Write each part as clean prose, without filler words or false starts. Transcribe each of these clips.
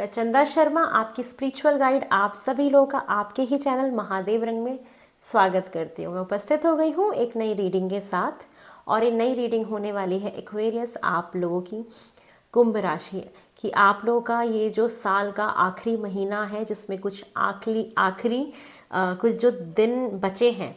मैं चंदा शर्मा, आपकी स्पिरिचुअल गाइड, आप सभी लोगों का आपके ही चैनल महादेव रंग में स्वागत करती हूँ। मैं उपस्थित हो गई हूँ एक नई रीडिंग के साथ, और ये नई रीडिंग होने वाली है एक्वेरियस आप लोगों की कुंभ राशि कि आप लोगों का ये जो साल का आखिरी महीना है, जिसमें कुछ आखिरी कुछ जो दिन बचे हैं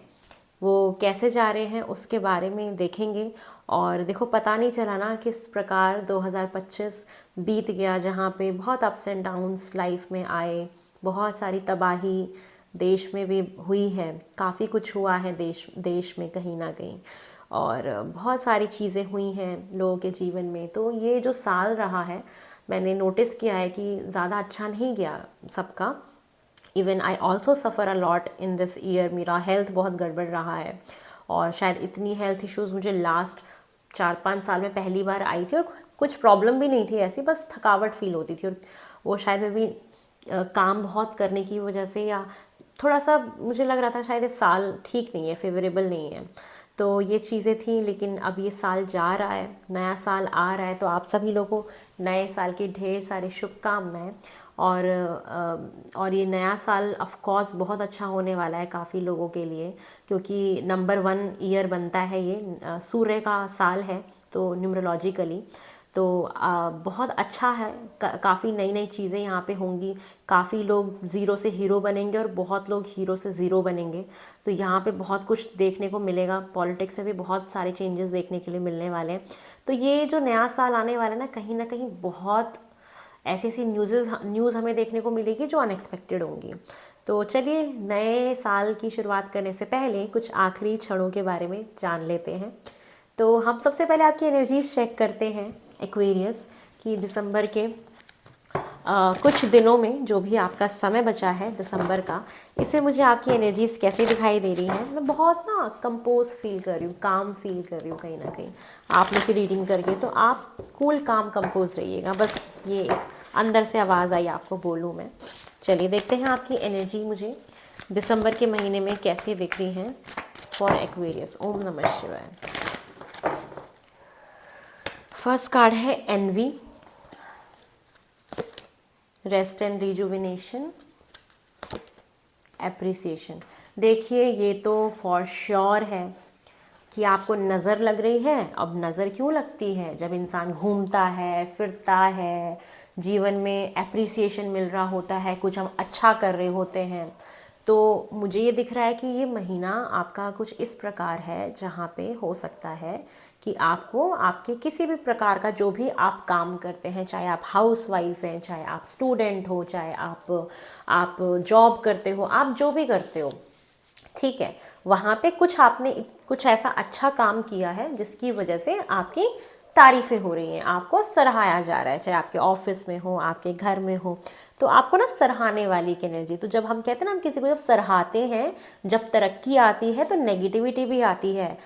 वो कैसे जा रहे हैं उसके बारे में देखेंगे। और देखो, पता नहीं चला ना किस प्रकार 2025 बीत गया, जहाँ पे बहुत अप्स एंड डाउन्स लाइफ में आए, बहुत सारी तबाही देश में भी हुई है, काफ़ी कुछ हुआ है देश में कहीं ना कहीं, और बहुत सारी चीज़ें हुई हैं लोगों के जीवन में। तो ये जो साल रहा है, मैंने नोटिस किया है कि ज़्यादा अच्छा नहीं गया सबका। Even I also suffer a lot in this year. मेरा हेल्थ बहुत गड़बड़ रहा है, और शायद इतनी हेल्थ इश्यूज़ मुझे लास्ट 4-5 साल में पहली बार आई थी। और कुछ प्रॉब्लम भी नहीं थी ऐसी, बस थकावट फील होती थी, और वो शायद मैं भी काम बहुत करने की वजह से, या थोड़ा सा मुझे लग रहा था शायद ये साल ठीक नहीं है, फेवरेबल नहीं है। तो ये चीज़ें थी, लेकिन अब ये साल जा रहा है, नया साल आ रहा है, तो आप सभी लोगों को नए साल की ढेर सारी शुभकामनाएं। और ये नया साल ऑफ कोर्स बहुत अच्छा होने वाला है काफ़ी लोगों के लिए, क्योंकि नंबर 1 ईयर बनता है ये, सूर्य का साल है तो न्यूमरोलॉजिकली तो बहुत अच्छा है। काफ़ी नई नई चीज़ें यहाँ पे होंगी, काफ़ी लोग ज़ीरो से हीरो बनेंगे और बहुत लोग हीरो से ज़ीरो बनेंगे। तो यहाँ पे बहुत कुछ देखने को मिलेगा, पॉलिटिक्स में भी बहुत सारे चेंजेस देखने के लिए मिलने वाले हैं। तो ये जो नया साल आने वाला है ना कहीं बहुत ऐसी ऐसी न्यूज़ हमें देखने को मिलेगी जो अनएक्सपेक्टेड होंगी। तो चलिए, नए साल की शुरुआत करने से पहले कुछ आखिरी क्षणों के बारे में जान लेते हैं। तो हम सबसे पहले आपकी एनर्जीज चेक करते हैं एक्वेरियस कि दिसंबर के कुछ दिनों में जो भी आपका समय बचा है दिसंबर का, इससे मुझे आपकी एनर्जीज कैसे दिखाई दे रही हैं। मैं बहुत ना कंपोज फील कर रही हूँ, काम फील कर रही हूँ कहीं ना कहीं आप लोग की रीडिंग करके। तो आप कूल काम कंपोज रहिएगा, बस ये एक अंदर से आवाज़ आई आपको बोलूँ मैं। चलिए देखते हैं आपकी एनर्जी मुझे दिसंबर के महीने में कैसी दिख रही हैं फॉर एक्वेरियस। ओम नमः शिवाय। फर्स्ट कार्ड है envy, rest and rejuvenation, appreciation. देखिए, ये तो फॉर श्योर है कि आपको नज़र लग रही है। अब नज़र क्यों लगती है? जब इंसान घूमता है, फिरता है, जीवन में एप्रिसिएशन मिल रहा होता है, कुछ हम अच्छा कर रहे होते हैं। तो मुझे ये दिख रहा है कि ये महीना आपका कुछ इस प्रकार है जहाँ पे हो सकता है कि आपको आपके किसी भी प्रकार का जो भी आप काम करते हैं, चाहे आप हाउस वाइफ हैं, चाहे आप स्टूडेंट हो, चाहे आप जॉब करते हो, आप जो भी करते हो, ठीक है, वहाँ पे कुछ आपने कुछ ऐसा अच्छा काम किया है जिसकी वजह से आपकी तारीफ़ें हो रही हैं, आपको सराहाया जा रहा है, चाहे आपके ऑफिस में हो, आपके घर में हो। तो आपको ना सराहने वाली की एनर्जी। तो जब हम कहते हैं ना, हम किसी को जब सराहते हैं, जब तरक्की आती है तो नेगेटिविटी भी आती है।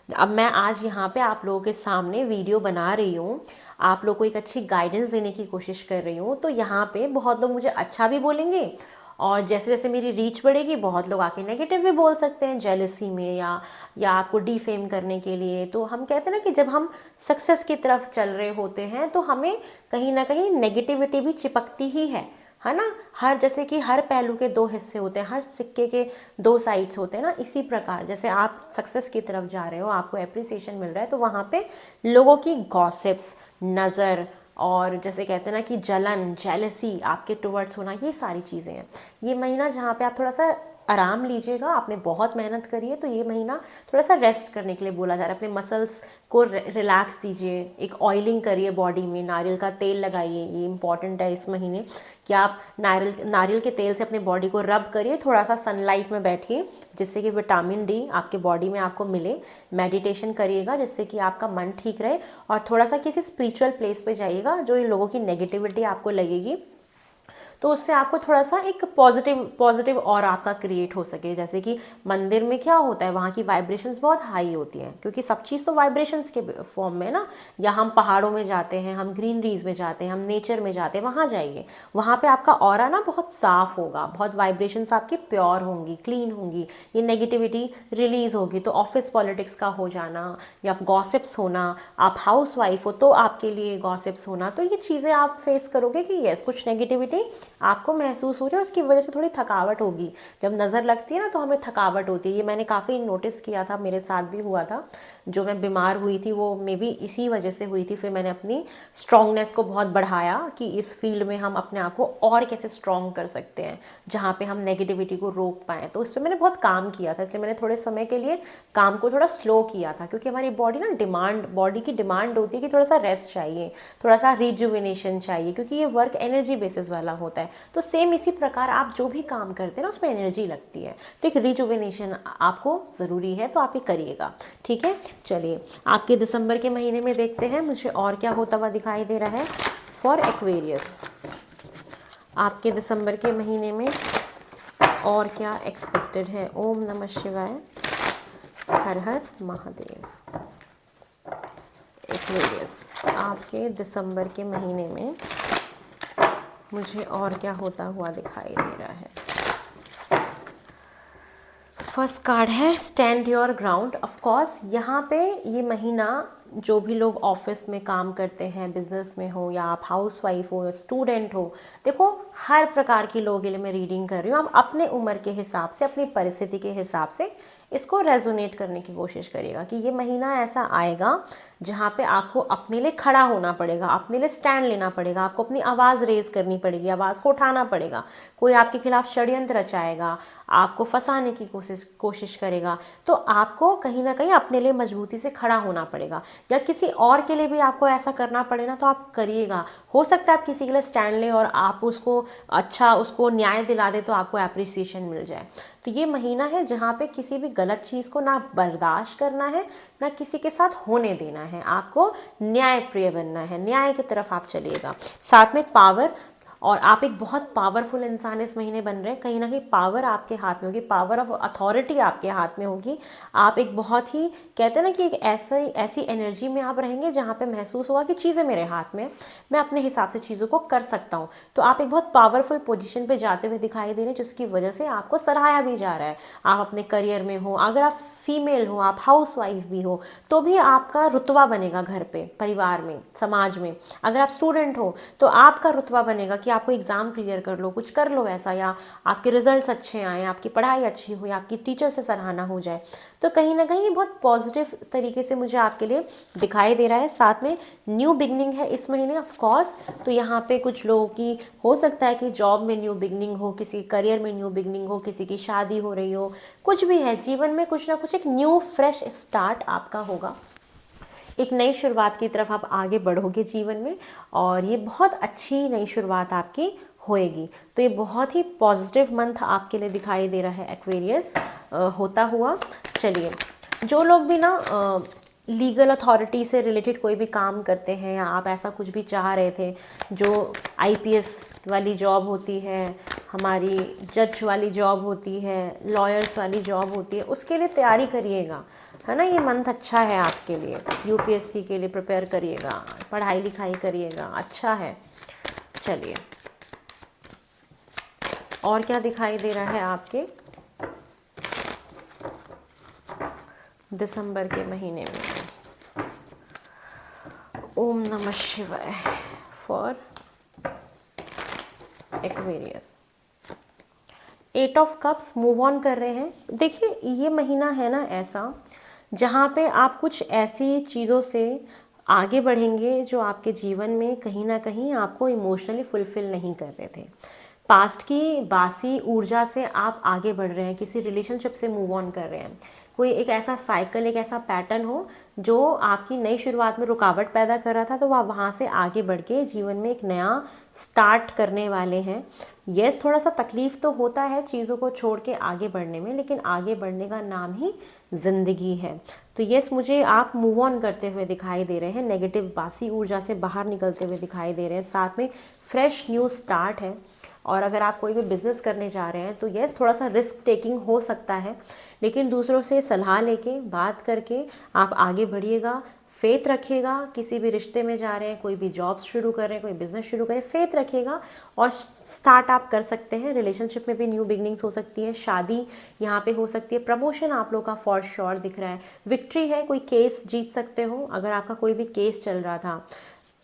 अब मैं आज यहाँ पे आप लोगों के सामने वीडियो बना रही हूँ, आप लोग को एक अच्छी गाइडेंस देने की कोशिश कर रही हूँ, तो यहाँ पे बहुत लोग मुझे अच्छा भी बोलेंगे, और जैसे जैसे मेरी रीच बढ़ेगी बहुत लोग आके नेगेटिव भी बोल सकते हैं, जेलसी में या आपको डिफेम करने के लिए। तो हम कहते हैं ना कि जब हम सक्सेस की तरफ चल रहे होते हैं तो हमें कहीं ना कहीं नेगेटिविटी भी चिपकती ही है ना। जैसे कि हर पहलू के 2 हिस्से होते हैं, हर सिक्के के 2 साइड्स होते हैं ना। इसी प्रकार जैसे आप सक्सेस की तरफ जा रहे हो, आपको एप्रिसिएशन मिल रहा है, तो वहाँ पे लोगों की गॉसिप्स, नज़र, और जैसे कहते हैं ना कि जलन, जेलसी आपके टुवर्ड्स होना, ये सारी चीज़ें हैं। ये महीना जहाँ पे आप थोड़ा सा आराम लीजिएगा। आपने बहुत मेहनत करी है, तो ये महीना थोड़ा सा रेस्ट करने के लिए बोला जा रहा है। अपने मसल्स को रिलैक्स दीजिए, एक ऑयलिंग करिए बॉडी में, नारियल का तेल लगाइए। ये इंपॉर्टेंट है इस महीने कि आप नारियल के तेल से अपने बॉडी को रब करिए, थोड़ा सा सनलाइट में बैठिए जिससे कि विटामिन डी आपके बॉडी में आपको मिले। मेडिटेशन करिएगा जिससे कि आपका मन ठीक रहे, और थोड़ा सा किसी स्पिरिचुअल प्लेस पे जाइएगा जो इन लोगों की नेगेटिविटी आपको लगेगी तो उससे आपको थोड़ा सा एक पॉजिटिव और आपका क्रिएट हो सके। जैसे कि मंदिर में क्या होता है, वहाँ की वाइब्रेशंस बहुत हाई होती हैं, क्योंकि सब चीज़ तो वाइब्रेशंस के फॉर्म में ना। या हम पहाड़ों में जाते हैं, हम ग्रीनरीज में जाते हैं, हम नेचर में जाते हैं, वहाँ जाइए, वहाँ पे आपका ऑरा ना बहुत साफ होगा, बहुत वाइब्रेशंस आपकी प्योर होंगी, क्लीन होंगी, ये नेगेटिविटी रिलीज होगी। तो ऑफिस पॉलिटिक्स का हो जाना या गॉसिप्स होना, आप हाउस वाइफ हो तो आपके लिए गॉसिप्स होना, तो ये चीज़ें आप फेस करोगे कि यस कुछ नेगेटिविटी आपको महसूस हो रही है, उसकी वजह से थोड़ी थकावट होगी। जब नज़र लगती है ना तो हमें थकावट होती है, ये मैंने काफ़ी नोटिस किया था, मेरे साथ भी हुआ था। जो मैं बीमार हुई थी वो मे बी इसी वजह से हुई थी। फिर मैंने अपनी स्ट्रॉन्गनेस को बहुत बढ़ाया कि इस फील्ड में हम अपने आप को और कैसे स्ट्रॉन्ग कर सकते हैं, जहाँ पे हम नेगेटिविटी को रोक पाएँ। तो उस पर मैंने बहुत काम किया था, इसलिए मैंने थोड़े समय के लिए काम को थोड़ा स्लो किया था, क्योंकि हमारी बॉडी की डिमांड होती है कि थोड़ा सा रेस्ट चाहिए, थोड़ा सा रिजुविनेशन चाहिए, क्योंकि ये वर्क एनर्जी बेसिस वाला होता है। तो सेम इसी प्रकार आप जो भी काम करते हैं ना उसमें एनर्जी लगती है, तो एक रिजुविनेशन आपको ज़रूरी है, तो आप ये करिएगा। ठीक है, चलिए आपके दिसंबर के महीने में देखते हैं मुझे और क्या होता हुआ दिखाई दे रहा है फॉर एक्वेरियस। आपके दिसंबर के महीने में और क्या एक्सपेक्टेड है। ओम नमः शिवाय, हर हर महादेव। एक्वेरियस, आपके दिसंबर के महीने में मुझे और क्या होता हुआ दिखाई दे रहा है। फर्स्ट कार्ड है stand your ground. Of course यहाँ पे ये महीना जो भी लोग ऑफिस में काम करते हैं, बिजनेस में हो या आप हाउस वाइफ हो या स्टूडेंट हो, देखो हर प्रकार के लोगों के लिए मैं रीडिंग कर रही हूँ। आप अपने उम्र के हिसाब से, अपनी परिस्थिति के हिसाब से इसको रेजोनेट करने की कोशिश करिएगा कि ये महीना ऐसा आएगा जहाँ पे आपको अपने लिए खड़ा होना पड़ेगा, अपने लिए स्टैंड लेना पड़ेगा, आपको अपनी आवाज़ रेज करनी पड़ेगी, आवाज़ को उठाना पड़ेगा। कोई आपके खिलाफ षड्यंत्र रचाएगा, आपको फंसाने की कोशिश करेगा, तो आपको कहीं ना कहीं अपने लिए मजबूती से खड़ा होना पड़ेगा। या किसी और के लिए भी आपको ऐसा करना पड़े ना तो आप करिएगा। हो सकता है आप किसी के लिए स्टैंड लें और आप उसको न्याय दिला दे तो आपको एप्रिसिएशन मिल जाए। तो ये महीना है जहाँ पे किसी भी गलत चीज़ को ना बर्दाश्त करना है, ना किसी के साथ होने देना है, आपको न्याय प्रिय बनना है, न्याय की तरफ आप चलिएगा। साथ में पावर, और आप एक बहुत पावरफुल इंसान इस महीने बन रहे हैं। कहीं ना कहीं पावर आपके हाथ में होगी, पावर ऑफ अथॉरिटी आपके हाथ में होगी। आप एक बहुत ही, कहते हैं ना कि एक ऐसी एनर्जी में आप रहेंगे जहाँ पे महसूस होगा कि चीज़ें मेरे हाथ में, मैं अपने हिसाब से चीज़ों को कर सकता हूँ। तो आप एक बहुत पावरफुल पोजीशन पे जाते हुए दिखाई दे रहे हैं, जिसकी वजह से आपको सराहाया भी जा रहा है। आप अपने करियर में हो, अगर आप फीमेल हो, आप हाउस वाइफ भी हो, तो भी आपका रुतबा बनेगा घर पे, परिवार में, समाज में। अगर आप स्टूडेंट हो तो आपका रुतबा बनेगा कि आपको एग्ज़ाम क्लियर कर लो, कुछ कर लो ऐसा, या आपके रिजल्ट्स अच्छे आए, आपकी पढ़ाई अच्छी हो, या आपकी टीचर से सराहना हो जाए। तो कहीं ना कहीं बहुत पॉजिटिव तरीके से मुझे आपके लिए दिखाई दे रहा है। साथ में न्यू बिगनिंग है इस महीने ऑफ कोर्स। तो यहाँ पे कुछ लोगों की हो सकता है कि जॉब में न्यू बिगनिंग हो, किसी करियर में न्यू बिगनिंग हो, किसी की शादी हो रही हो, कुछ भी है जीवन में, कुछ ना कुछ एक न्यू फ्रेश स्टार्ट आपका होगा। एक नई शुरुआत की तरफ आप आगे बढ़ोगे जीवन में, और ये बहुत अच्छी नई शुरुआत आपकी होएगी। तो ये बहुत ही पॉजिटिव मंथ आपके लिए दिखाई दे रहा है एक्वेरियस होता हुआ। चलिए, जो लोग भी ना लीगल अथॉरिटी से रिलेटेड कोई भी काम करते हैं, या आप ऐसा कुछ भी चाह रहे थे, जो आईपीएस वाली जॉब होती है, हमारी जज वाली जॉब होती है, लॉयर्स वाली जॉब होती है, उसके लिए तैयारी करिएगा, है ना। ये मंथ अच्छा है आपके लिए। यूपीएससी के लिए प्रिपेयर करिएगा, पढ़ाई लिखाई करिएगा, अच्छा है। चलिए, और क्या दिखाई दे रहा है आपके दिसंबर के महीने में। ओम नमः शिवाय for Aquarius. 8 of cups, move on कर रहे हैं। देखिए, ये महीना है ना ऐसा जहाँ पे आप कुछ ऐसी चीज़ों से आगे बढ़ेंगे जो आपके जीवन में कहीं ना कहीं आपको इमोशनली फुलफिल नहीं कर रहे थे। पास्ट की बासी ऊर्जा से आप आगे बढ़ रहे हैं, किसी रिलेशनशिप से मूव ऑन कर रहे हैं। कोई एक ऐसा साइकिल, एक ऐसा पैटर्न हो जो आपकी नई शुरुआत में रुकावट पैदा कर रहा था, तो वह वहाँ से आगे बढ़ के जीवन में एक नया स्टार्ट करने वाले हैं। यस, थोड़ा सा तकलीफ तो होता है चीज़ों को छोड़ के आगे बढ़ने में, लेकिन आगे बढ़ने का नाम ही ज़िंदगी है। तो यस, मुझे आप मूव ऑन करते हुए दिखाई दे रहे हैं, नेगेटिव बासी ऊर्जा से बाहर निकलते हुए दिखाई दे रहे हैं। साथ में फ्रेश न्यू स्टार्ट है। और अगर आप कोई भी बिज़नेस करने जा रहे हैं तो यस थोड़ा सा रिस्क टेकिंग हो सकता है, लेकिन दूसरों से सलाह लेके बात करके आप आगे बढ़िएगा। फेथ रखिएगा, किसी भी रिश्ते में जा रहे हैं, कोई भी जॉब्स शुरू कर रहे हैं, कोई बिजनेस शुरू करें, फेथ रखिएगा और स्टार्ट आप कर सकते हैं। रिलेशनशिप में भी न्यू बिगनिंग्स हो सकती है, शादी यहाँ पे हो सकती है, प्रमोशन आप लोग का फॉर श्योर दिख रहा है, विक्ट्री है, कोई केस जीत सकते हो। अगर आपका कोई भी केस चल रहा था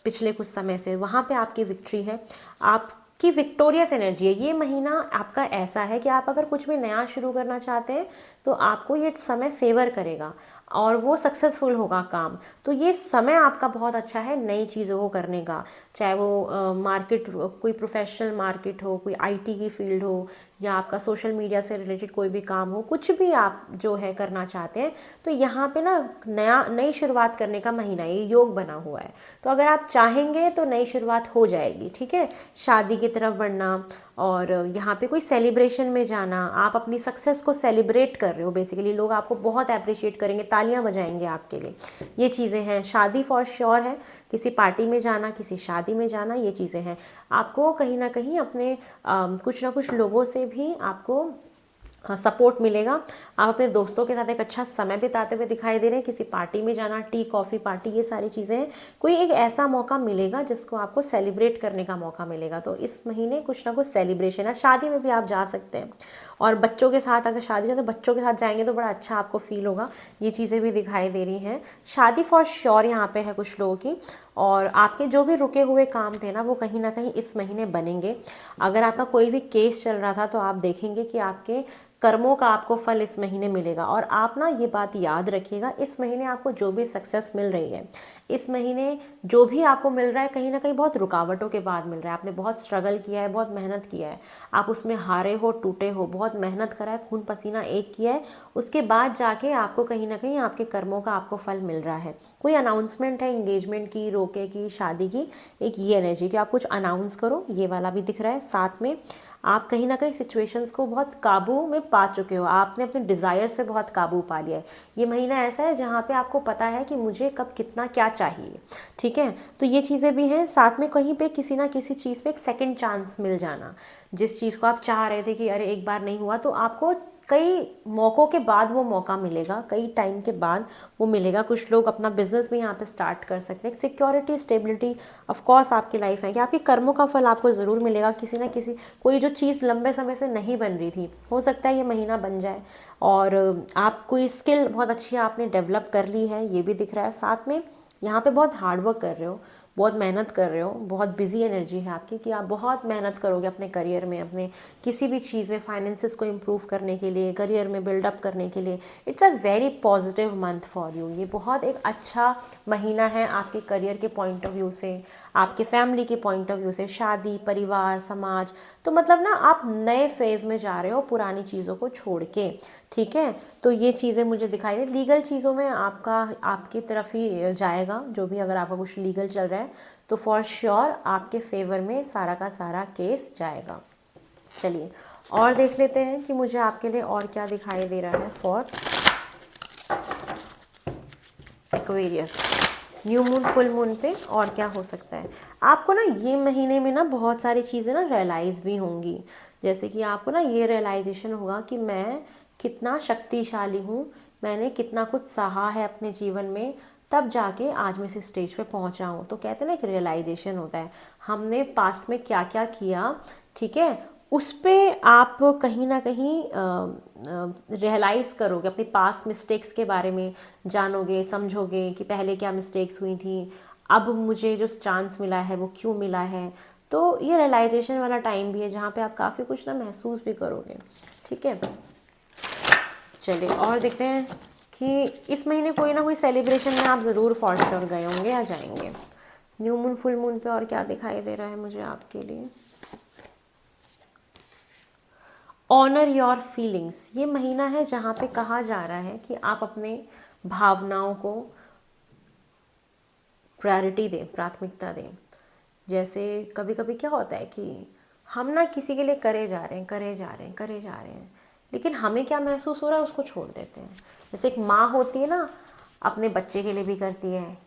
पिछले कुछ समय से, वहाँ पे आपकी विक्ट्री है, आपकी विक्टोरियस एनर्जी है। ये महीना आपका ऐसा है कि आप अगर कुछ भी नया शुरू करना चाहते हैं तो आपको ये समय फेवर करेगा और वो सक्सेसफुल होगा काम। तो ये समय आपका बहुत अच्छा है नई चीज़ों को करने का, चाहे वो मार्केट, कोई प्रोफेशनल मार्केट हो, कोई आईटी की फील्ड हो, या आपका सोशल मीडिया से रिलेटेड कोई भी काम हो, कुछ भी आप जो है करना चाहते हैं तो यहाँ पे ना नई शुरुआत करने का महीना, ये योग बना हुआ है। तो अगर आप चाहेंगे तो नई शुरुआत हो जाएगी, ठीक है। शादी की तरफ बढ़ना और यहाँ पे कोई सेलिब्रेशन में जाना, आप अपनी सक्सेस को सेलिब्रेट कर रहे हो बेसिकली, लोग आपको बहुत अप्रिशिएट करेंगे, तालियां बजाएंगे आपके लिए, ये चीज़ें हैं। शादी फॉर श्योर है, किसी पार्टी में जाना, किसी शादी में जाना, ये चीज़ें हैं। आपको कहीं ना कहीं अपने कुछ ना कुछ लोगों से भी आपको सपोर्ट मिलेगा। आप अपने दोस्तों के साथ एक अच्छा समय बिताते हुए दिखाई दे रहे हैं, किसी पार्टी में जाना, टी कॉफ़ी पार्टी, ये सारी चीज़ें हैं। कोई एक ऐसा मौका मिलेगा जिसको आपको सेलिब्रेट करने का मौका मिलेगा। तो इस महीने कुछ ना कुछ सेलिब्रेशन है, शादी में भी आप जा सकते हैं। और बच्चों के साथ अगर शादी है तो बच्चों के साथ जाएंगे तो बड़ा अच्छा आपको फील होगा, ये चीज़ें भी दिखाई दे रही हैं। शादी फॉर श्योर यहाँ पे है कुछ लोगों की, और आपके जो भी रुके हुए काम थे ना वो कहीं ना कहीं इस महीने बनेंगे। अगर आपका कोई भी केस चल रहा था तो आप देखेंगे कि आपके कर्मों का आपको फल इस महीने मिलेगा। और आप ना ये बात याद रखिएगा, इस महीने आपको जो भी सक्सेस मिल रही है, इस महीने जो भी आपको मिल रहा है कहीं ना कहीं बहुत रुकावटों के बाद मिल रहा है। आपने बहुत स्ट्रगल किया है, बहुत मेहनत किया है, आप उसमें हारे हो, टूटे हो, बहुत मेहनत करा है, खून पसीना एक किया है, उसके बाद जाके आपको कहीं ना कहीं आपके कर्मों का आपको फल मिल रहा है। कोई अनाउंसमेंट है एंगेजमेंट की, रोके की, शादी की, एक ये एनर्जी कि आप कुछ अनाउंस करो, ये वाला भी दिख रहा है। साथ में आप कहीं ना कहीं सिचुएशंस को बहुत काबू में पा चुके हो, आपने अपने डिज़ायर्स पे बहुत काबू पा लिया है। ये महीना ऐसा है जहाँ पे आपको पता है कि मुझे कब कितना क्या चाहिए, ठीक है। तो ये चीज़ें भी हैं। साथ में कहीं पे किसी ना किसी चीज़ पे एक सेकंड चांस मिल जाना, जिस चीज़ को आप चाह रहे थे कि अरे एक बार नहीं हुआ, तो आपको कई मौक़ों के बाद वो मौका मिलेगा, कई टाइम के बाद वो मिलेगा। कुछ लोग अपना बिजनेस भी यहाँ पे स्टार्ट कर सकते हैं। सिक्योरिटी, स्टेबिलिटी ऑफ कोर्स आपकी लाइफ है कि आपके कर्मों का फल आपको ज़रूर मिलेगा। किसी ना किसी कोई जो चीज़ लंबे समय से नहीं बन रही थी, हो सकता है ये महीना बन जाए। और आप कोई स्किल बहुत अच्छी आपने डेवलप कर ली है, ये भी दिख रहा है। साथ में यहाँ पे बहुत हार्डवर्क कर रहे हो, बहुत मेहनत कर रहे हो, बहुत बिजी एनर्जी है आपकी कि आप बहुत मेहनत करोगे अपने करियर में, अपने किसी भी चीज़ में, फाइनेंसेस को इम्प्रूव करने के लिए, करियर में बिल्डअप करने के लिए। It's a very positive month for you. ये बहुत एक अच्छा महीना है आपके करियर के पॉइंट ऑफ व्यू से, आपके फैमिली के पॉइंट ऑफ व्यू से, शादी, परिवार, समाज। तो मतलब ना आप नए फेज़ में जा रहे हो पुरानी चीज़ों को छोड़ के, ठीक है। तो ये चीज़ें मुझे दिखाई दे। लीगल चीज़ों में आपका आपकी तरफ ही जाएगा, जो भी अगर आपका कुछ लीगल चल रहा है तो फॉर श्योर आपके फेवर में सारा का सारा केस जाएगा। चलिए और देख लेते हैं कि मुझे आपके लिए और क्या दिखाई दे रहा है for Aquarius. New moon, full moon पे और क्या हो सकता है आपको ना ये महीने में ना बहुत सारी चीज़ें ना रियलाइज़ भी होंगी। जैसे कि आपको ना ये रियलाइजेशन होगा कि मैं कितना शक्तिशाली हूँ, मैंने कितना कुछ सहा है अपने जीवन में, तब जाके आज मैं इस स्टेज पे पहुँचा हूँ। तो कहते हैं ना एक रियलाइजेशन होता है, हमने पास्ट में क्या क्या किया, ठीक है, उस पर आप कहीं ना कहीं रियलाइज़ करोगे, अपनी पास्ट मिस्टेक्स के बारे में जानोगे, समझोगे कि पहले क्या मिस्टेक्स हुई थी, अब मुझे जो चांस मिला है वो क्यों मिला है। तो ये रियलाइजेशन वाला टाइम भी है जहाँ पे आप काफ़ी कुछ ना महसूस भी करोगे, ठीक है। चलिए और देखते हैं कि इस महीने कोई ना कोई सेलिब्रेशन में आप ज़रूर फॉर श्योर गए होंगे या जाएंगे। न्यू मून, फुल मून पे और क्या दिखाई दे रहा है मुझे आपके लिए। ऑनर योर फीलिंग्स, ये महीना है जहाँ पे कहा जा रहा है कि आप अपने भावनाओं को प्रायोरिटी दें, प्राथमिकता दें। जैसे कभी कभी क्या होता है कि हम ना किसी के लिए करे जा रहे हैं, लेकिन हमें क्या महसूस हो रहा है उसको छोड़ देते हैं। जैसे एक माँ होती है ना, अपने बच्चे के लिए भी करती है,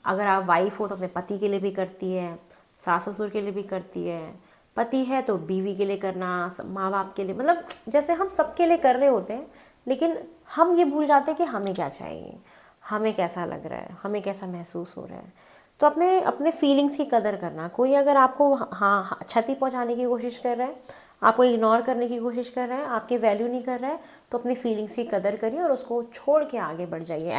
अगर आप वाइफ हो तो अपने पति के लिए भी करती है, सास ससुर के लिए भी करती है, पति है तो बीवी के लिए करना, माँ बाप के लिए, मतलब जैसे हम सबके लिए कर रहे होते हैं, लेकिन हम ये भूल जाते हैं कि हमें क्या चाहिए, हमें कैसा लग रहा है, हमें कैसा महसूस हो रहा है। तो अपने अपने फीलिंग्स की कदर करना। कोई अगर आपको क्षति पहुंचाने की कोशिश कर रहा है, आपको इग्नोर करने की कोशिश कर रहा है, आपकी वैल्यू नहीं कर रहा है, तो अपनी फीलिंग्स की कदर करिए और उसको छोड़ के आगे बढ़ जाइए।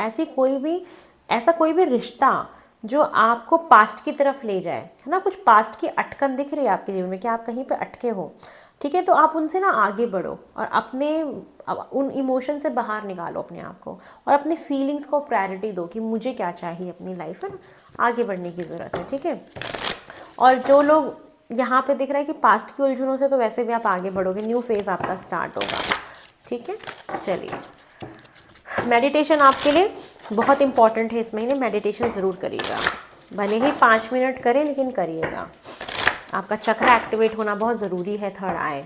ऐसा कोई भी रिश्ता जो आपको पास्ट की तरफ ले जाए, है ना, कुछ पास्ट की अटकन दिख रही है आपके जीवन में कि आप कहीं पे अटके हो, ठीक है, तो आप उनसे ना आगे बढ़ो और उन इमोशन से बाहर निकालो अपने आप को, और अपने फीलिंग्स को प्रायोरिटी दो कि मुझे क्या चाहिए अपनी लाइफ में, आगे बढ़ने की ज़रूरत है, ठीक है। और जो लोग यहाँ पे दिख रहा है कि पास्ट की उलझनों से, तो वैसे भी आप आगे बढ़ोगे, न्यू फेज़ आपका स्टार्ट होगा, ठीक है। चलिए, मेडिटेशन आपके लिए बहुत इंपॉर्टेंट है इस महीने, मेडिटेशन ज़रूर करिएगा, भले ही 5 मिनट करें लेकिन करिएगा। आपका चक्र एक्टिवेट होना बहुत ज़रूरी है, थर्ड आई।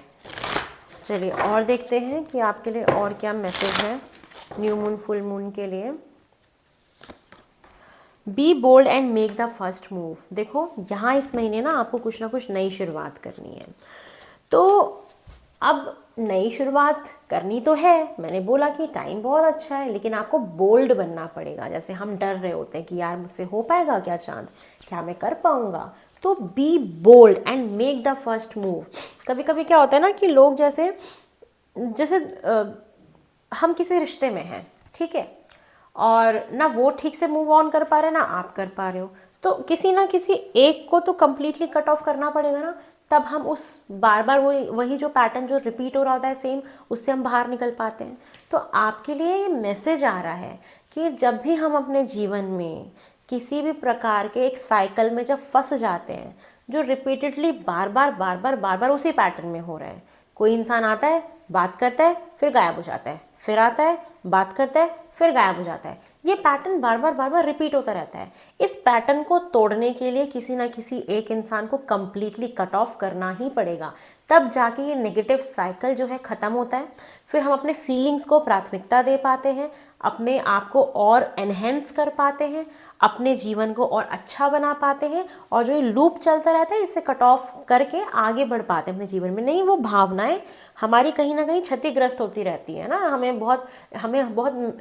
चलिए और देखते हैं कि आपके लिए और क्या मैसेज है न्यू मून फुल मून के लिए। Be bold and make the first move. देखो यहाँ इस महीने ना आपको कुछ ना कुछ नई शुरुआत करनी है, तो अब नई शुरुआत करनी तो है, मैंने बोला कि टाइम बहुत अच्छा है, लेकिन आपको बोल्ड बनना पड़ेगा। जैसे हम डर रहे होते हैं कि यार मुझसे हो पाएगा क्या चांद, क्या मैं कर पाऊंगा, तो be bold and make the first move. कभी कभी क्या होता है ना कि लोग जैसे जैसे हम किसी रिश्ते में हैं, ठीक है, और ना वो ठीक से मूव ऑन कर पा रहे ना आप कर पा रहे हो, तो किसी ना किसी एक को तो कम्प्लीटली कट ऑफ करना पड़ेगा ना, तब हम उस बार बार वही जो पैटर्न जो रिपीट हो रहा होता है सेम, उससे हम बाहर निकल पाते हैं। तो आपके लिए ये मैसेज आ रहा है कि जब भी हम अपने जीवन में किसी भी प्रकार के एक साइकिल में जब फंस जाते हैं, जो रिपीटेडली बार बार उसी पैटर्न में हो रहा है, कोई इंसान आता है, बात करता है, फिर गायब हो जाता है, फिर आता है, बात करता है, फिर गायब हो जाता है, ये पैटर्न बार बार रिपीट होता रहता है। इस पैटर्न को तोड़ने के लिए किसी ना किसी एक इंसान को कंप्लीटली कट ऑफ करना ही पड़ेगा, तब जाके ये नेगेटिव साइकिल जो है ख़त्म होता है। फिर हम अपने फीलिंग्स को प्राथमिकता दे पाते हैं, अपने आप को और एनहेंस कर पाते हैं, अपने जीवन को और अच्छा बना पाते हैं, और जो ये लूप चलता रहता है इससे कट ऑफ करके आगे बढ़ पाते हैं अपने जीवन में। नहीं, वो भावनाएं हमारी कहीं ना कहीं क्षतिग्रस्त होती रहती है ना, हमें बहुत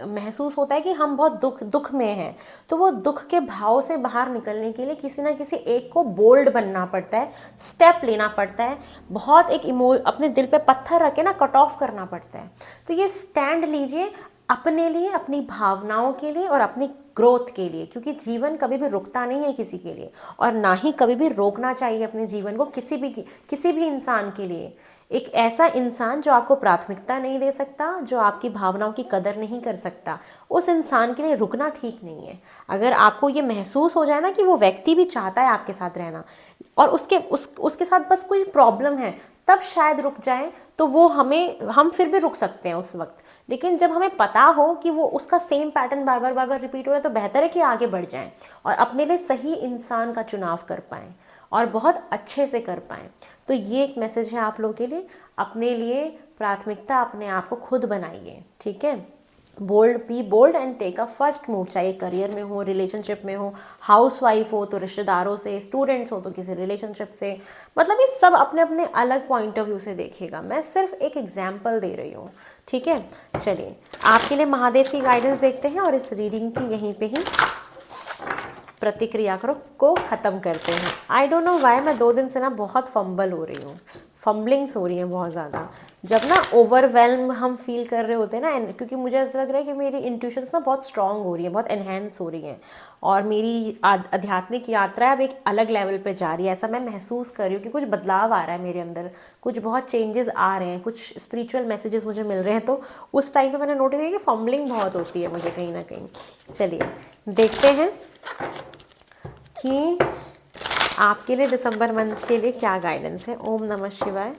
महसूस होता है कि हम बहुत दुख में हैं, तो वो दुख के भाव से बाहर निकलने के लिए किसी ना किसी एक को बोल्ड बनना पड़ता है, स्टेप लेना पड़ता है, बहुत अपने दिल पे पत्थर रख के ना कट ऑफ करना पड़ता है। तो ये स्टैंड लीजिए अपने लिए, अपनी भावनाओं के लिए और अपनी ग्रोथ के लिए, क्योंकि जीवन कभी भी रुकता नहीं है किसी के लिए, और ना ही कभी भी रोकना चाहिए अपने जीवन को किसी भी इंसान के लिए। एक ऐसा इंसान जो आपको प्राथमिकता नहीं दे सकता, जो आपकी भावनाओं की कदर नहीं कर सकता, उस इंसान के लिए रुकना ठीक नहीं है। अगर आपको ये महसूस हो जाए ना कि वो व्यक्ति भी चाहता है आपके साथ रहना, और उसके साथ बस कोई प्रॉब्लम है, तब शायद रुक जाए, तो वो हम फिर भी रुक सकते हैं उस वक्त। लेकिन जब हमें पता हो कि वो उसका सेम पैटर्न बार बार रिपीट हो रहा है, तो बेहतर है कि आगे बढ़ जाएं और अपने लिए सही इंसान का चुनाव कर पाएं और बहुत अच्छे से कर पाएं। तो ये एक मैसेज है आप लोगों के लिए, अपने लिए प्राथमिकता अपने आप को खुद बनाइए, ठीक है। Be bold and take a first move, चाहे करियर में हो, रिलेशनशिप में हो, हाउस वाइफ हो तो रिश्तेदारों से, स्टूडेंट्स हो तो किसी रिलेशनशिप से, मतलब ये सब अपने अपने अलग पॉइंट ऑफ व्यू से देखिएगा, मैं सिर्फ एक एग्जाम्पल दे रही हूँ, ठीक है। चलिए आपके लिए महादेव की गाइडेंस देखते हैं और इस रीडिंग की यहीं पे ही प्रतिक्रिया को ख़त्म करते हैं। आई डोंट नो वाई मैं 2 दिन से ना बहुत फंबल हो रही हूँ, फंबलिंग्स हो रही हैं बहुत ज़्यादा, जब ना ओवरवेल्म हम फील कर रहे होते हैं ना, क्योंकि मुझे ऐसा लग रहा है कि मेरी इंट्यूशंस ना बहुत स्ट्रांग हो रही है, बहुत एनहेंस हो रही हैं, और मेरी आध्यात्मिक यात्रा अब एक अलग लेवल पे जा रही है, ऐसा मैं महसूस कर रही हूँ कि कुछ बदलाव आ रहा है मेरे अंदर, कुछ बहुत चेंजेस आ रहे हैं, कुछ स्पिरिचुअल मैसेजेस मुझे मिल रहे हैं। तो उस टाइम पे मैंने नोटिस किया कि फंबलिंग बहुत होती है मुझे कहीं ना कहीं। चलिए देखते हैं कि आपके लिए दिसंबर मंथ के लिए क्या गाइडेंस है। ओम नमः शिवाय,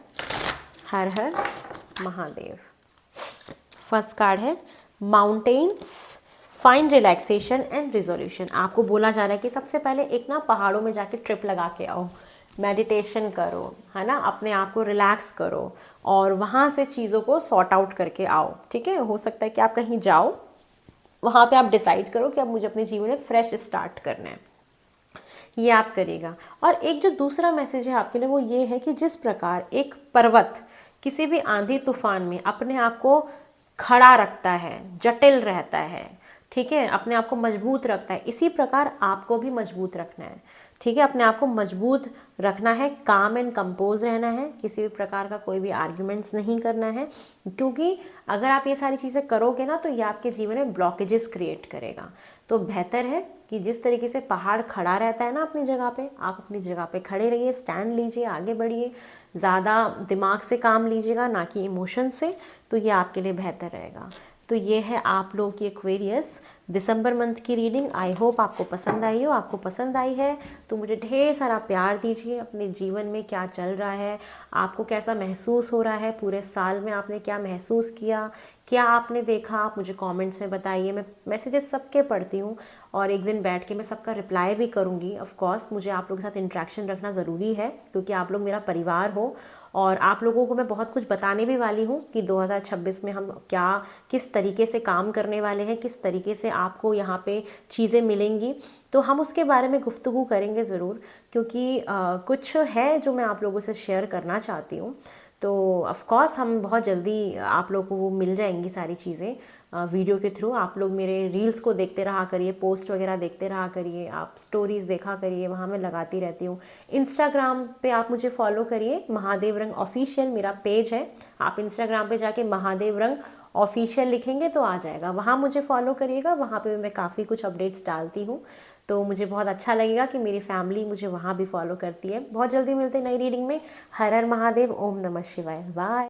हर हर महादेव। फर्स्ट कार्ड है mountains, find relaxation and resolution. आपको बोला जा रहा है कि सबसे पहले एक ना पहाड़ों में जाके ट्रिप लगा के आओ, मेडिटेशन करो, है ना, अपने आप को रिलैक्स करो और वहाँ से चीज़ों को सॉर्ट आउट करके आओ, ठीक है। हो सकता है कि आप कहीं जाओ, वहाँ पे आप डिसाइड करो कि अब मुझे अपने जीवन में फ्रेश स्टार्ट करना है। ये आप करिएगा। और एक जो दूसरा मैसेज है आपके लिए वो ये है कि जिस प्रकार एक पर्वत किसी भी आंधी तूफान में अपने आप को खड़ा रखता है, जटिल रहता है, ठीक है, अपने आप को मजबूत रखता है, इसी प्रकार आपको भी मजबूत रखना है, ठीक है, अपने आप को मजबूत रखना है, काम एंड कंपोज रहना है, किसी भी प्रकार का कोई भी आर्ग्यूमेंट्स नहीं करना है, क्योंकि अगर आप ये सारी चीज़ें करोगे ना तो ये आपके जीवन में ब्लॉकेजेस क्रिएट करेगा। तो बेहतर है कि जिस तरीके से पहाड़ खड़ा रहता है ना अपनी जगह पे, आप अपनी जगह पे खड़े रहिए, स्टैंड लीजिए, आगे बढ़िए, ज़्यादा दिमाग से काम लीजिएगा ना कि इमोशन से, तो ये आपके लिए बेहतर रहेगा। तो ये है आप लोगों की एक्वेरियस दिसंबर मंथ की रीडिंग। आई होप आपको पसंद आई हो। आपको पसंद आई है तो मुझे ढेर सारा प्यार दीजिए। अपने जीवन में क्या चल रहा है, आपको कैसा महसूस हो रहा है, पूरे साल में आपने क्या महसूस किया, क्या आपने देखा, आप मुझे कमेंट्स में बताइए। मैं मैसेजेस सबके पढ़ती हूँ और एक दिन बैठ के मैं सबका रिप्लाई भी करूँगी। ऑफ कोर्स मुझे आप लोगों के साथ इंटरेक्शन रखना ज़रूरी है क्योंकि आप लोग मेरा परिवार हो और आप लोगों को मैं बहुत कुछ बताने भी वाली हूँ कि 2026 में हम क्या किस तरीके से काम करने वाले हैं, किस तरीके से आपको यहाँ पे चीज़ें मिलेंगी। तो हम उसके बारे में गुफ्तगू करेंगे ज़रूर, क्योंकि कुछ है जो मैं आप लोगों से शेयर करना चाहती हूँ। तो ऑफ कोर्स हम बहुत जल्दी आप लोगों को वो मिल जाएंगी सारी चीज़ें वीडियो के थ्रू। आप लोग मेरे रील्स को देखते रहा करिए, पोस्ट वगैरह देखते रहा करिए, आप स्टोरीज़ देखा करिए, वहाँ मैं लगाती रहती हूँ। इंस्टाग्राम पे आप मुझे फॉलो करिए, महादेव रंग ऑफिशियल मेरा पेज है। आप इंस्टाग्राम पे जाके महादेव रंग ऑफिशियल लिखेंगे तो आ जाएगा, वहाँ मुझे फॉलो करिएगा। वहाँ पे मैं काफ़ी कुछ अपडेट्स डालती हूँ, तो मुझे बहुत अच्छा लगेगा कि मेरी फैमिली मुझे वहाँ भी फॉलो करती है। बहुत जल्दी मिलते हैं नई रीडिंग में। हर हर महादेव, ओम नमः शिवाय, बाय।